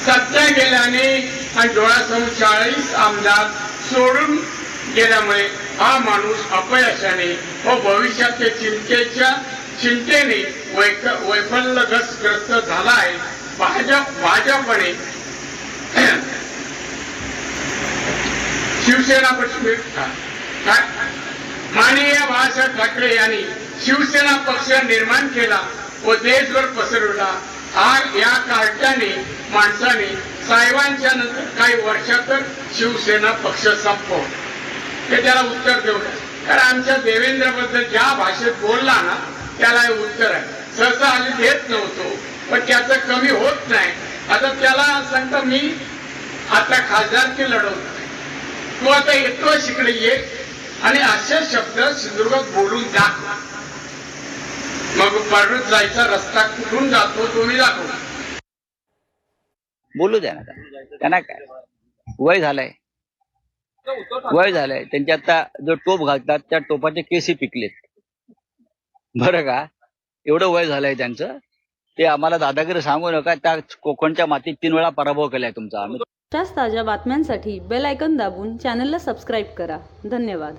सत्ता गेल्याने आणि डोळ्यासमोर 40 आमदार सोडून गेल्यामुळे हा माणूस अपयशाने व भविष्याच्या चिंतेने वैफल्यग्रस्त झाला आहे. भाजपने शिवसेना माननीय बाळासाहेब ठाकरे यांनी शिवसेना पक्ष निर्माण केला व देशभर पसरवला. या कार्ट्याने माणसाने साहेबांच्या नंतर काही वर्षातच शिवसेना पक्ष संपव हे त्याला उत्तर देऊ. कारण आमच्या देवेंद्र बद्दल ज्या भाषेत बोलला ना त्याला हे उत्तर आहे. सहसा आम्ही देत नव्हतो पण त्याचं कमी होत नाही. आता त्याला सांगतो मी आता खासदारकी लढवतो, तू आता येतो इकडे ये आणि असे शब्द सिंधुदुर्गात बोलून दाखव. मग परत जायचा रस्ता कुठून जातो तुम्ही दाखव. बोलू द्या ना त्यांना काय वय झालंय त्यांच्या आता जो टोप घालतात त्या टोपाचे केसी पिकलेत बरं का. एवढं वय झालंय त्यांचं. ते आम्हाला दादागिरी सांगू नका. त्या कोकणच्या मातीत 3 वेळा पराभव केलाय तुमचा. ताज्या बातम्यांसाठी बेल आयकॉन दाबून चॅनलला सबस्क्राईब करा. धन्यवाद.